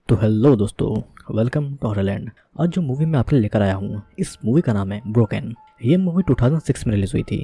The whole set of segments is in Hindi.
तो हेलो दोस्तों, वेलकम टू हॉररलैंड। आज जो मूवी मैं आपके लिए लेकर आया हूँ, इस मूवी का नाम है ब्रोकन। ये मूवी 2006 में रिलीज हुई थी।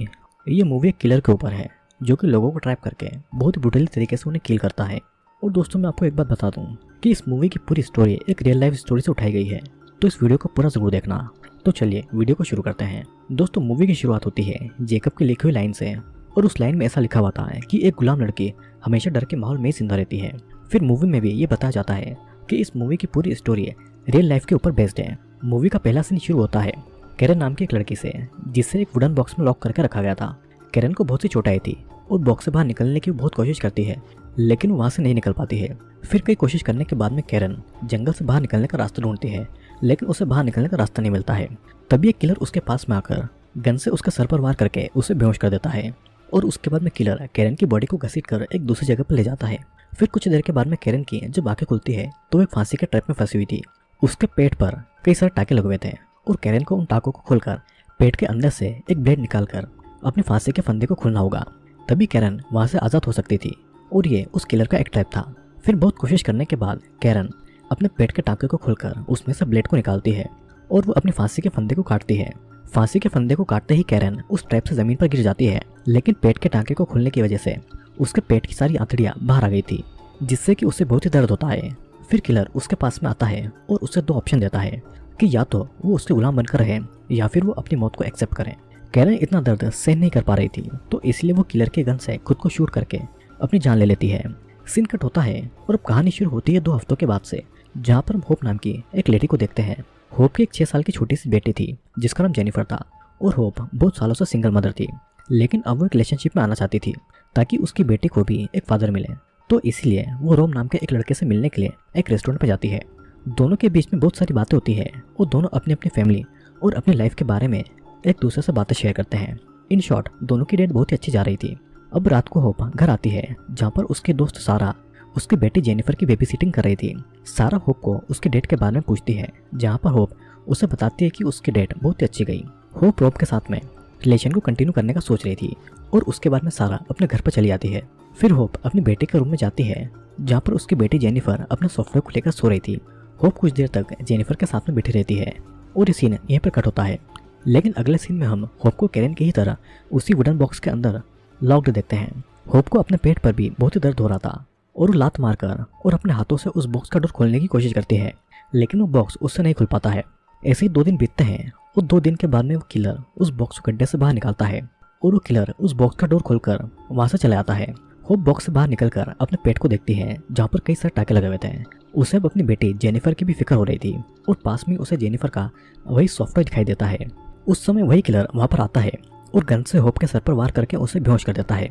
ये मूवी एक किलर के ऊपर है जो कि लोगों को ट्रैप करके बहुत ही ब्रूटली तरीके से उन्हें किल करता है। और दोस्तों, मैं आपको एक बात बता दूँ कि इस मूवी की पूरी स्टोरी एक रियल लाइफ स्टोरी से उठाई गई है, तो इस वीडियो को पूरा जरूर देखना। तो चलिए वीडियो को शुरू करते हैं। दोस्तों, मूवी की शुरुआत होती है जेकब की लिखी हुई लाइन से, और उस लाइन में ऐसा लिखा हुआ था कि एक गुलाम लड़की हमेशा डर के माहौल में जिंदा रहती है। फिर मूवी में भी ये बताया जाता है कि इस मूवी की पूरी स्टोरी रियल लाइफ के ऊपर बेस्ड है। मूवी का पहला सीन शुरू होता है कैरन नाम की एक लड़की से, जिसे एक वुडन बॉक्स में लॉक करके रखा गया था। कैरन को बहुत सी चोट आई थी और बॉक्स से बाहर निकलने की बहुत कोशिश करती है, लेकिन वो वहाँ से नहीं निकल पाती है। फिर कई कोशिश करने के बाद में कैरन जंगल से बाहर निकलने का रास्ता ढूंढती है, लेकिन उसे बाहर निकलने का रास्ता नहीं मिलता है। तभी एक किलर उसके पास में आकर गन से उसके सर पर वार करके उसे बेहोश कर देता है, और उसके बाद में किलर कैरन की बॉडी को घसीट कर एक दूसरी जगह पर ले जाता है। फिर कुछ देर के बाद में कैरन की जब आंखें खुलती है तो वो एक फांसी के ट्रैप में फंसी हुई थी। उसके पेट पर कई सारे टाके लगे हुए थे, और कैरन को उन टाकों को खोलकर पेट के अंदर से एक ब्लेड निकालकर अपनी फांसी के फंदे को खोलना होगा, तभी कैरन वहां से आज़ाद हो सकती थी। और ये उस किलर का एक ट्रैप था। फिर बहुत कोशिश करने के बाद कैरन अपने पेट के टाके को खोलकर उसमें से ब्लेड को निकालती है, और वो अपनी फांसी के फंदे को काटती है। फांसी के फंदे को काटते ही कैरन उस ट्रैप से जमीन पर गिर जाती है, लेकिन पेट के टांके को खोलने की वजह से उसके पेट की सारी आंतड़ियां बाहर आ गई थी, जिससे कि उसे बहुत ही दर्द होता है। फिर किलर उसके पास में आता है और उसे दो ऑप्शन देता है कि या तो वो उसके गुलाम बनकर रहे या फिर वो अपनी मौत को एक्सेप्ट करे। कैरन इतना दर्द सहन नहीं कर पा रही थी, तो इसलिए वो किलर के गन से खुद को शूट करके अपनी जान ले लेती है। सीन कट होता है और अब कहानी शुरू होती है 2 हफ्तों के बाद से, जहाँ पर हम होप नाम की एक लेडी को देखते हैं। होप की एक 6 साल की छोटी सी बेटी थी जिसका नाम जेनिफर था, और होप बहुत सालों से सिंगल मदर थी, लेकिन अब वो एक रिलेशनशिप में आना चाहती थी ताकि उसकी बेटी को भी एक फादर मिले। तो इसलिए वो रोम नाम के एक लड़के से मिलने के लिए एक रेस्टोरेंट पर जाती है। दोनों के बीच में बहुत सारी बातें होती है, और दोनों अपनी अपनी फैमिली और अपनी लाइफ के बारे में एक दूसरे से बातें शेयर करते हैं। इन शॉर्ट, दोनों की डेट बहुत ही अच्छी जा रही थी। अब रात को होप घर आती है, जहाँ पर उसकी दोस्त सारा उसकी बेटी जेनिफर की बेबी सिटिंग कर रही थी। सारा होप को उसके डेट के बारे में पूछती है, जहाँ पर होप उसे बताती है कि उसकी डेट बहुत ही अच्छी गई। होप रोब के साथ में रिलेशन को कंटिन्यू करने का सोच रही थी, और उसके बाद में सारा अपने घर पर चली आती है। फिर होप अपनी बेटी के रूम में जाती है, जहाँ पर उसकी बेटी जेनिफर अपने सॉफ्टवेयर को लेकर सो रही थी। होप कुछ देर तक जेनिफर के साथ में बैठी रहती है, और ये सीन यहीं पर कट होता है। लेकिन अगले सीन में हम होप को कैरन की ही तरह उसी वुडन बॉक्स के अंदर लॉक्ड देखते हैं। होप को अपने पेट पर भी बहुत ही दर्द हो रहा था, और वो लात मारकर और अपने हाथों से उस बॉक्स का डोर खोलने की कोशिश करती है, लेकिन वो बॉक्स उससे नहीं खुल पाता है। ऐसे ही 2 दिन बीतते हैं, और 2 दिन के बाद में वो किलर उस बॉक्स को गड्ढे से बाहर निकालता है, और वो किलर उस बॉक्स का डोर खोलकर वहां से चला आता है। होप बॉक्स से बाहर निकलकर अपने पेट को देखती है, जहाँ पर कई सारे टाके लगे हुए थे। उसे अब अपनी बेटी जेनिफर की भी फिक्र हो रही थी, और पास में उसे जेनिफर का वही सॉफ्टवेयर दिखाई देता है। उस समय वही किलर वहां पर आता है और गन से होप के सर पर वार करके उसे बेहोश कर देता है।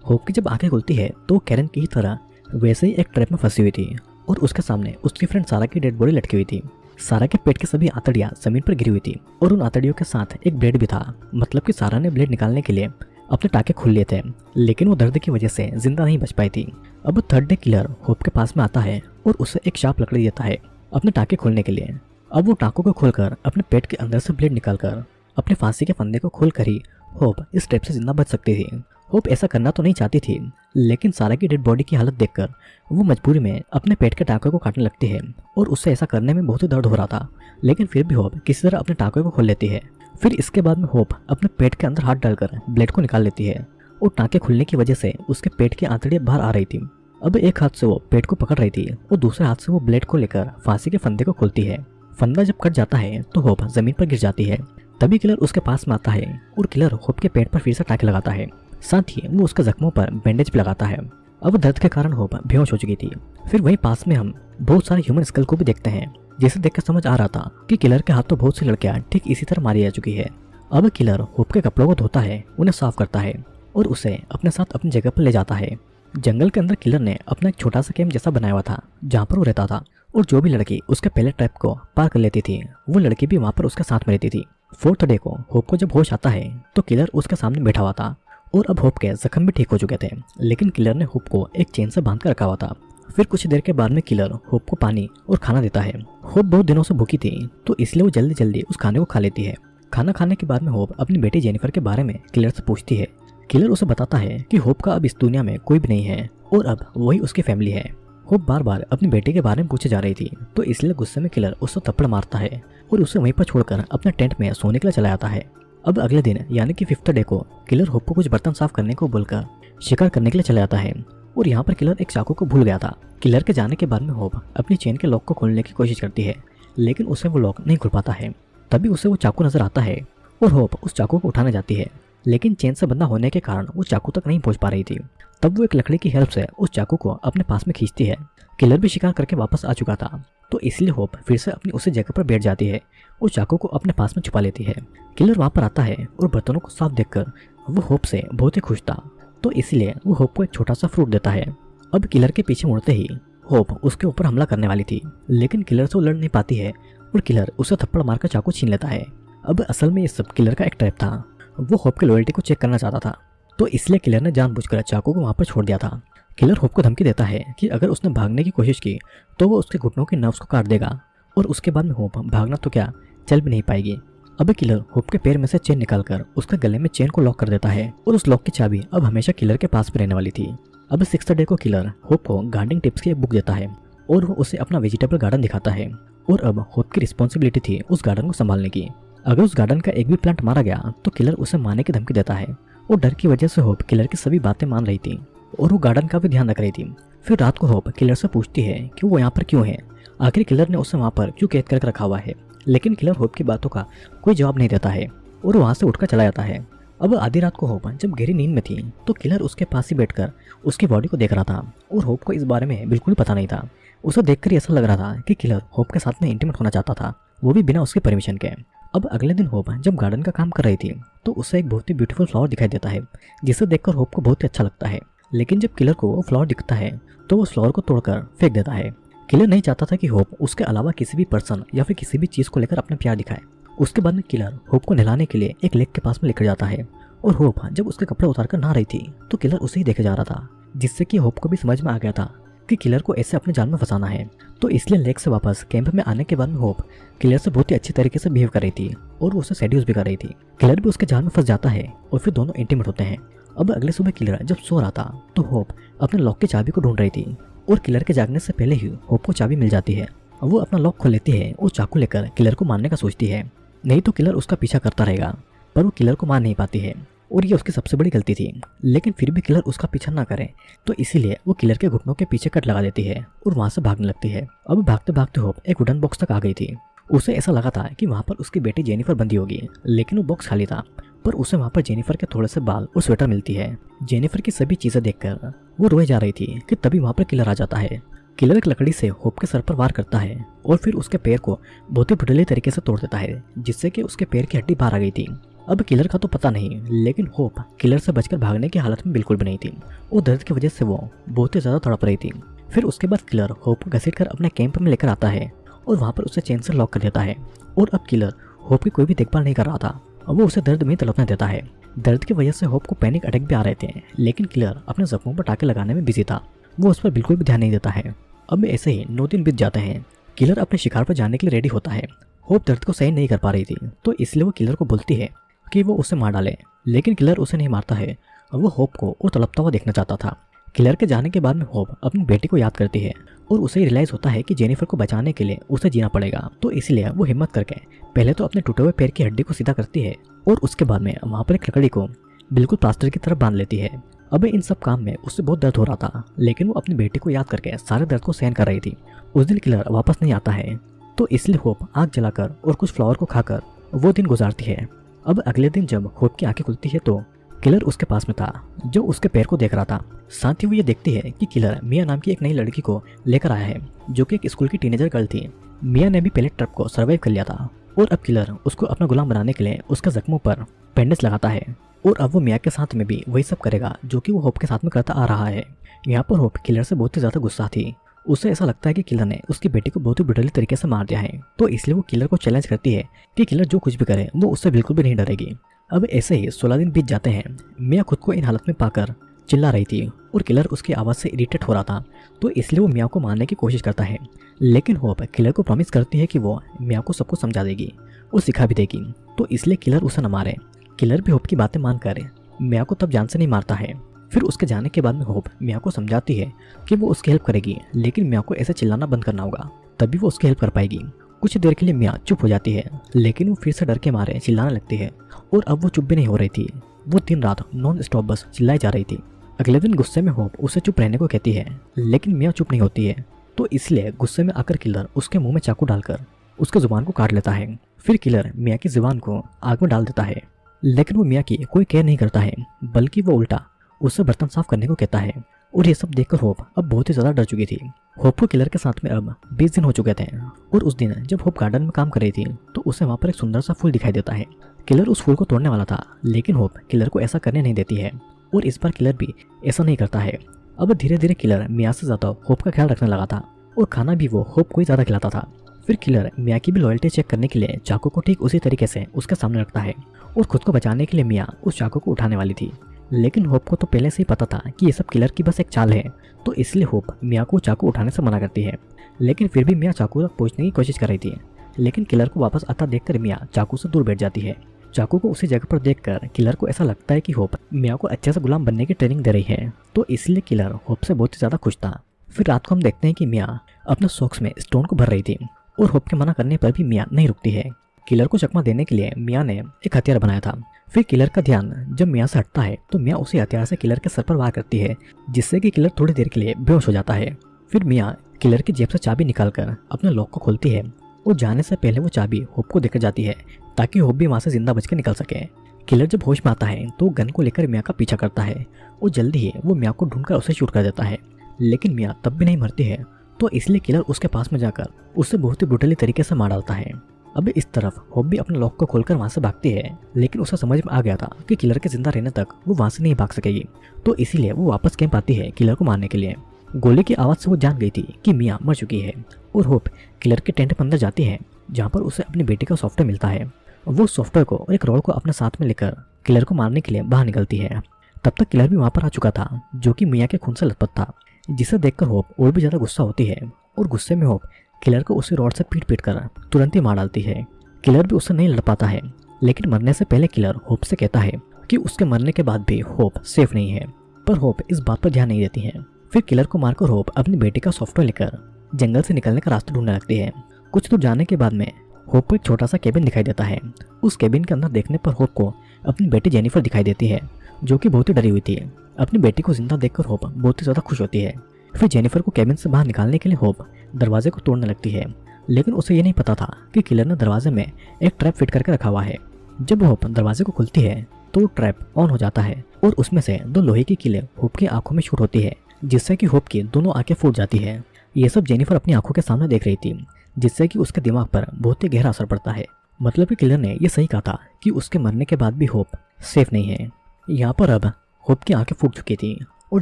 होप की जब आंखें खुलती है तो कैरन की ही तरह वैसे ही एक ट्रैप में फंसी हुई थी, और उसके सामने उसकी फ्रेंड सारा की डेड बॉडी लटकी हुई थी। सारा के पेट की सभी आंतड़ियां जमीन पर गिरी हुई थी, और उन आंतड़ियों के साथ एक ब्लेड भी था। मतलब कि सारा ने ब्लेड निकालने के लिए अपने टाके खोल लिए थे, लेकिन वो दर्द की वजह से जिंदा नहीं बच पाई थी। अब थर्ड डे किलर होप के पास में आता है और उसे एक शार्प लकड़ी देता है अपने टाके खोलने के लिए। अब वो टाकों को खोलकर अपने पेट के अंदर से ब्लेड निकालकर अपने फांसी के फंदे को खोलकर ही होप इस ट्रैप से जिंदा बच सकती थी। होप ऐसा करना तो नहीं चाहती थी, लेकिन सारा की डेड बॉडी की हालत देखकर वो मजबूरी में अपने पेट के टाके को काटने लगती है, और उससे ऐसा करने में बहुत ही दर्द हो रहा था, लेकिन फिर भी होप किसी तरह अपने टाके को खोल लेती है। फिर इसके बाद में होप अपने पेट के अंदर हाथ डालकर ब्लेड को निकाल लेती है, और टाके खुलने की वजह से उसके पेट की आंतड़ियां बाहर आ रही थी। अब एक हाथ से वो पेट को पकड़ रही थी, और दूसरे हाथ से वो ब्लेड को लेकर फांसी के फंदे को खोलती है। फंदा जब कट जाता है तो होप जमीन पर गिर जाती है। तभी किलर उसके पास में आता है, और किलर होप के पेट पर फिर से टाके लगाता है, साथ ही वो उसके जख्मों पर बैंडेज भी लगाता है। अब दर्द के कारण होप बेहोश हो चुकी थी। फिर वहीं पास में हम बहुत सारे ह्यूमन स्कल को भी देखते हैं, जिसे देखकर समझ आ रहा था कि किलर के हाथों बहुत सी लड़कियां ठीक इसी तरह मारी जा चुकी है। अब किलर होप के कपड़ों को धोता है, उन्हें साफ करता है, और उसे अपने साथ अपनी जगह पर ले जाता है। जंगल के अंदर किलर ने अपना एक छोटा सा कैंप जैसा बनाया हुआ था, जहाँ पर वो रहता था, और जो भी लड़की उसके पहले ट्रैप को पार कर लेती थी वो लड़की भी वहाँ पर उसके साथ में रहती थी। 4th डे को होप को जब होश आता है तो किलर उसके सामने बैठा हुआ था, और अब होप के जख्म भी ठीक हो चुके थे, लेकिन किलर ने होप को एक चेन से बांध कर रखा हुआ था। फिर कुछ देर के बाद में किलर होप को पानी और खाना देता है। होप बहुत दिनों से भूखी थी, तो इसलिए वो जल्दी जल्दी उस खाने को खा लेती है। खाना खाने के बाद में होप अपनी बेटी जेनिफर के बारे में किलर से पूछती है। किलर उसे बताता है कि होप का अब इस दुनिया में कोई भी नहीं है, और अब वही उसकी फैमिली है। होप बार बार अपनी बेटे के बारे में पूछे जा रही थी, तो इसलिए गुस्से में किलर उसको थप्पड़ मारता है और उसे वहीं पर छोड़कर अपने टेंट में सोने के लिए चला जाता है। अब अगले दिन यानी कि 5th डे को किलर होप को कुछ बर्तन साफ करने को बोलकर शिकार करने के लिए चला जाता है और यहाँ पर किलर एक चाकू को भूल गया था। किलर के जाने के बाद में होप अपनी चेन के लॉक को खोलने की कोशिश करती है, लेकिन उसे वो लॉक नहीं खुल पाता है। तभी उसे वो चाकू नजर आता है और होप उस चाकू को उठाने जाती है, लेकिन चेन से बंधा होने के कारण वो चाकू तक नहीं पहुंच पा रही थी। तब वो एक लकड़ी की हेल्प से उस चाकू को अपने पास में खींचती है। किलर भी शिकार करके वापस आ चुका था, तो इसलिए होप फिर से अपनी उसी जगह पर बैठ जाती है और चाकू को अपने पास में छुपा लेती है। किलर वहां पर आता है और बर्तनों को साफ देखकर वो होप से बहुत ही खुश था, तो इसलिए वो होप को एक छोटा सा फ्रूट देता है। अब किलर के पीछे मुड़ते ही होप उसके ऊपर हमला करने वाली थी, लेकिन किलर से वो लड़ नहीं पाती है और किलर उसे थप्पड़ मारकर चाकू छीन लेता है। अब असल में ये सब किलर का एक ट्रैप था। वो होप की लॉयल्टी को चेक करना चाहता था, तो इसलिए किलर ने जानबूझकर चाकू को वहां पर छोड़ दिया था। किलर होप को धमकी देता है कि अगर उसने भागने की कोशिश की तो वो उसके घुटनों के नर्व्स को काट देगा और उसके बाद में होप भागना तो क्या चल भी नहीं पाएगी। अब किलर होप के पैर में से चेन निकालकर उसके गले में चेन को लॉक कर देता है और उस लॉक की चाबी अब हमेशा किलर के पास में रहने वाली थी। अब 6th डे को किलर होप को गार्डनिंग टिप्स की एक बुक देता है और वो उसे अपना वेजिटेबल गार्डन दिखाता है और अब होप की रिस्पॉन्सिबिलिटी थी उस गार्डन को संभालने की। अगर उस गार्डन का एक भी प्लांट मारा गया तो किलर उसे मारने की धमकी देता है और डर की वजह से होप किलर की सभी बातें मान रही थी और वो गार्डन का भी ध्यान रख रही थी। फिर रात को होप किलर से पूछती है कि वो यहाँ पर क्यों है, आखिर किलर ने उसे वहाँ पर क्यों कैद करके रखा हुआ है, लेकिन किलर होप की बातों का कोई जवाब नहीं देता है और वहाँ से उठकर चला जाता है। अब आधी रात को होप जब गहरी नींद में थी तो किलर उसके पास ही बैठकर उसकी बॉडी को देख रहा था और होप को इस बारे में बिल्कुल पता नहीं था। उसे देखकर ऐसा लग रहा था कि किलर होप के साथ में इंटीमेट होना चाहता था, वो भी बिना उसके परमिशन के। अब अगले दिन होप जब गार्डन का काम कर रही थी तो उसे एक बहुत ही ब्यूटीफुल फ्लावर दिखाई देता है, जिसे देखकर होप को बहुत ही अच्छा लगता है। लेकिन जब किलर को वो फ्लावर दिखता है तो वो फ्लावर को तोड़कर फेंक देता है। किलर नहीं चाहता था कि होप उसके अलावा किसी भी पर्सन या फिर किसी भी चीज को लेकर अपना प्यार दिखाए। उसके बाद में किलर होप को नहलाने के लिए एक लेक के पास में लेकर जाता है और होप जब उसके कपड़े उतारकर नहा रही थी तो किलर उसे ही देखे जा रहा था, जिससे कि होप को भी समझ में आ गया था कि किलर को ऐसे अपने जाल में फंसाना है। तो इसलिए लेक से वापस कैंप में आने के बाद में होप किलर से बहुत ही अच्छी तरीके से बिहेव कर रही थी और उसे सेड्यूस भी कर रही थी। किलर भी उसके जाल में फंस जाता है और फिर दोनों इंटीमेट होते हैं। अब अगले सुबह किलर जब सो रहा था तो होप अपने लॉक की चाबी को ढूंढ रही थी और किलर के जागने से पहले ही होप को चाबी मिल जाती है। वो अपना लॉक खोल लेती है और चाकू लेकर किलर को मारने का सोचती है, नहीं तो किलर उसका पीछा करता रहेगा, पर वो किलर को मार नहीं पाती है और ये उसकी सबसे बड़ी गलती थी। लेकिन फिर भी किलर उसका पीछा ना करे तो इसीलिए वो किलर के घुटनों के पीछे कट लगा देती है और वहां से भागने लगती है। अब भागते भागते होप एक वुडन बॉक्स तक आ गई थी। उसे ऐसा लगा था कि वहां पर उसकी बेटी जेनिफर बंदी होगी, लेकिन वो बॉक्स खाली था। पर उसे वहां पर जेनिफर के थोड़े से बाल और स्वेटर मिलती है। जेनिफर की सभी चीजें देखकर वो रोए जा रही थी कि तभी वहां पर किलर आ जाता है। किलर एक लकड़ी से होप के सर पर वार करता है और फिर उसके पैर को बहुत ही ब्रुटली तरीके से तोड़ देता है, जिससे कि उसके पैर की हड्डी बाहर आ गई थी। अब किलर का तो पता नहीं, लेकिन होप किलर से बचकर भागने की हालत में बिल्कुल भी नहीं थी और दर्द की वजह से वो बहुत ही ज्यादा तड़प रही थी। फिर उसके बाद किलर होप को घसीटकर अपने कैंप में लेकर आता है और वहां पर उसे चेन से लॉक कर देता है और अब किलर होप की कोई भी देखभाल नहीं कर रहा था। वो उसे दर्द में तड़पने देता है। दर्द की वजह से होप को पैनिक अटैक भी आ रहे थे, लेकिन किलर अपने जख्मों पर टाके लगाने में बिजी था, वो उस पर बिल्कुल भी ध्यान नहीं देता है। अब ऐसे ही 9 दिन बीत जाते हैं। किलर अपने शिकार पर जाने के लिए रेडी होता है। होप दर्द को सही नहीं कर पा रही थी, तो इसलिए वो किलर को बोलती है कि वो उसे मार डाले, लेकिन किलर उसे नहीं मारता है। वो होप को और तड़पता हुआ देखना चाहता था। किलर के जाने के बाद में होप अपनी बेटी को याद करती है और उसे रियलाइज होता है कि जेनिफर को बचाने के लिए उसे जीना पड़ेगा। तो इसलिए वो हिम्मत करके पहले तो अपने टूटे हुए पैर की हड्डी को सीधा करती है और उसके बाद में वहां पर एक लकड़ी को बिल्कुल प्लास्टर की तरफ बांध लेती है। अब इन सब काम में उससे बहुत दर्द हो रहा था, लेकिन वो अपनी बेटी को याद करके सारे दर्द को सहन कर रही थी। उस दिन किलर वापस नहीं आता है, तो इसलिए होप आग जलाकर और कुछ फ्लावर को खाकर वो दिन गुजारती है। अब अगले दिन जब होप की आंखें खुलती है तो किलर उसके पास में था, जो उसके पैर को देख रहा था। साथ ही वो ये देखती है कि किलर मिया नाम की एक नई लड़की को लेकर आया है, जो कि एक स्कूल की टीनेजर गर्ल थी। मिया ने भी पहले ट्रप को सर्वाइव कर लिया था और अब किलर उसको अपना गुलाम बनाने के लिए उसके जख्मों पर बैंडेज लगाता है और अब वो मिया के साथ में भी वही सब करेगा जो कि वो होप के साथ में करता आ रहा है। यहाँ पर होप किलर से बहुत ही ज्यादा गुस्सा थी। उसे ऐसा लगता है कि किलर ने उसकी बेटी को बहुत ही ब्रुटली तरीके से मार दिया है, तो इसलिए वो किलर को चैलेंज करती है कि किलर जो कुछ भी करे वो उससे बिल्कुल भी नहीं डरेगी। अब ऐसे ही 16 दिन बीत जाते हैं। मिया खुद को इन हालत में पाकर चिल्ला रही थी और किलर उसकी आवाज़ से इरिटेट हो रहा था, तो इसलिए वो मिया को मारने की कोशिश करता है। लेकिन होप किलर को प्रॉमिस करती है कि वो मिया को सबको समझा देगी और सिखा भी देगी, तो इसलिए किलर उसे न मारे। किलर भी होप की बातें मानकर मिया को तब जान से नहीं मारता है। फिर उसके जाने के बाद में होप मिया को समझाती है कि वो उसकी हेल्प करेगी, लेकिन मिया को ऐसे चिल्लाना बंद करना होगा, तभी वो उसकी हेल्प कर पाएगी। कुछ देर के लिए मिया चुप हो जाती है, लेकिन वो फिर से डर के मारे चिल्लाने लगती है और अब वो चुप भी नहीं हो रही थी। वो दिन रात नॉन स्टॉप बस चिल्लाई जा रही थी। अगले दिन गुस्से में होप उसे चुप रहने को कहती है, लेकिन मिया चुप नहीं होती है, तो इसलिए गुस्से में आकर किलर उसके मुंह में चाकू डालकर उसके जुबान को काट लेता है। फिर किलर मिया की जुबान को आग में डाल देता है, लेकिन वो मिया की कोई केयर नहीं करता है, बल्कि वो उल्टा उससे बर्तन साफ करने को कहता है। और ये सब देखकर होप अब बहुत ही ज्यादा डर चुकी थी। होप को किलर के साथ में अब 20 दिन हो चुके थे, और उस दिन जब होप गार्डन में काम कर रही थी तो उसे वहाँ पर एक सुंदर सा फूल दिखाई देता है। किलर उस फूल को तोड़ने वाला था, लेकिन होप किलर को ऐसा करने नहीं देती है, और इस बार किलर भी ऐसा नहीं करता है। अब धीरे धीरे किलर मिया से ज्यादा होप का ख्याल रखने लगा था, और खाना भी वो होप को ही ज्यादा खिलाता था। फिर किलर मिया की भी लॉयल्टी चेक करने के लिए चाकू को ठीक उसी तरीके से उसके सामने रखता है, और खुद को बचाने के लिए मिया उस चाकू को उठाने वाली थी। लेकिन होप को तो पहले से ही पता था कि ये सब किलर की बस एक चाल है, तो इसलिए होप मिया को चाकू उठाने से मना करती है। लेकिन फिर भी मिया चाकू तक पहुंचने की कोशिश कर रही थी, लेकिन किलर को वापस आता देखकर मिया चाकू से दूर बैठ जाती है। चाकू को उसी जगह पर देखकर किलर को ऐसा लगता है कि होप मिया को अच्छे से गुलाम बनने की ट्रेनिंग दे रही है, तो इसलिए किलर होप से बहुत ही ज्यादा खुश था। फिर रात को हम देखते हैं कि मिया अपने सॉक्स में स्टोन को भर रही थी, और होप के मना करने पर भी मिया नहीं रुकती है। किलर को चकमा देने के लिए मिया ने एक हथियार बनाया था। फिर किलर का ध्यान जब मिया से हटता है तो मिया उसी हथियार से किलर के सर पर वार करती है, जिससे कि किलर थोड़ी देर के लिए बेहोश हो जाता है। फिर मिया किलर की जेब से चाबी निकालकर अपने लॉक को खोलती है, और जाने से पहले वो चाबी होप को देकर जाती है, ताकि होप भी वहाँ से जिंदा बचकर निकल सके। किलर जब होश में आता है तो गन को लेकर मिया का पीछा करता है, और जल्दी ही वो मिया को ढूंढकर उसे शूट कर देता है। लेकिन मिया तब भी नहीं मरती है, तो इसलिए किलर उसके पास में जाकर उसे बहुत ही ब्रूटली तरीके से मार डालता है। अब इस तरफ होप भी अपने लॉक को खोलकर वहां से भागती है, लेकिन उसे समझ में आ गया था कि किलर के जिंदा रहने तक वो वहां से नहीं भाग सकेगी, तो इसीलिए वो वापस कैंप आती है किलर को मारने के लिए। गोली की आवाज से वो जान गई थी कि मिया मर चुकी है, और होप किलर के टेंट में अंदर जाती है, जहाँ पर उसे अपनी बेटी का सॉफ्टवेयर मिलता है। वो सॉफ्टवेयर को और एक रोड को अपने साथ में लेकर किलर को मारने के लिए बाहर निकलती है। तब तक किलर भी वहां पर आ चुका था, जो कि मिया के खून से लथपथ था, जिसे देखकर होप और भी ज्यादा गुस्सा होती है, और गुस्से में होप किलर को उसी रॉड से पीट पीट कर तुरंत ही मार डालती है। किलर भी उससे नहीं लड़ पाता है, लेकिन मरने से पहले किलर होप से कहता है कि उसके मरने के बाद भी होप सेफ नहीं है, पर होप इस बात पर ध्यान नहीं देती है। फिर किलर को मारकर होप अपनी बेटी का सॉफ्टवेयर लेकर जंगल से निकलने का रास्ता ढूंढने लगती है। कुछ दूर जाने के बाद में होप को एक छोटा सा केबिन दिखाई देता है। उस केबिन के अंदर देखने पर होप को अपनी बेटी जेनिफर दिखाई देती है, जो कि बहुत ही डरी हुई थी। अपनी बेटी को जिंदा देखकर होप बहुत ही ज्यादा खुश होती है। फिर जेनिफर को केबिन से बाहर निकालने के लिए होप दरवाजे को तोड़ने लगती है, लेकिन उसे ये नहीं पता था कि किलर ने दरवाजे में एक ट्रैप फिट करके रखा हुआ है। जब होप दरवाजे को खुलती है तो वो ट्रैप ऑन हो जाता है, और उसमें से 2 लोहे की कीलें होप की आंखों में शूट होती है, जिससे कि होप की दोनों आंखें फूट जाती है। ये सब जेनिफर अपनी आंखों के सामने देख रही थी, जिससे कि उसके दिमाग पर बहुत ही गहरा असर पड़ता है। मतलब कि किलर ने ये सही कहा था कि उसके मरने के बाद भी होप सेफ नहीं है। यहाँ पर अब होप की आंखें फूट चुकी थी और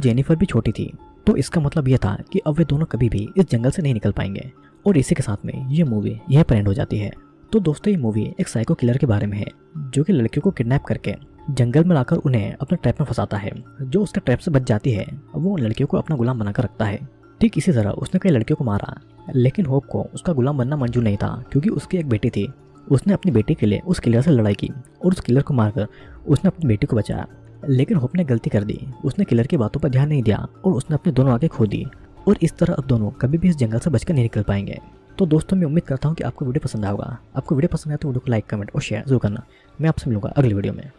जेनिफर भी छोटी थी, तो इसका मतलब यह था कि अब वे दोनों कभी भी इस जंगल से नहीं निकल पाएंगे। और इसी के साथ में ये मूवी यहीं पर एंड हो जाती है। तो दोस्तों, ये मूवी एक साइको किलर के बारे में है, जो कि लड़कियों को किडनैप करके जंगल में लाकर उन्हें अपने ट्रैप में फंसाता है। जो उसके ट्रैप से बच जाती है वो उन लड़कियों को अपना गुलाम बनाकर रखता है। ठीक इसी तरह उसने कई लड़कियों को मारा, लेकिन होप को उसका गुलाम बनना मंजूर नहीं था, क्योंकि उसकी एक बेटी थी। उसने अपनी बेटी के लिए उस किलर से लड़ाई की और उस किलर को मारकर उसने अपनी बेटी को बचाया। लेकिन होप ने गलती कर दी, उसने किलर की बातों पर ध्यान नहीं दिया और उसने अपनी दोनों आंखें खो दी, और इस तरह अब दोनों कभी भी इस जंगल से बचकर नहीं निकल पाएंगे। तो दोस्तों, मैं उम्मीद करता हूँ कि आपको वीडियो पसंद आएगा। आपको वीडियो पसंद आया तो वीडियो को लाइक, कमेंट और शेयर जरूर करना। मैं आपसे मिलूंगा अगली वीडियो में।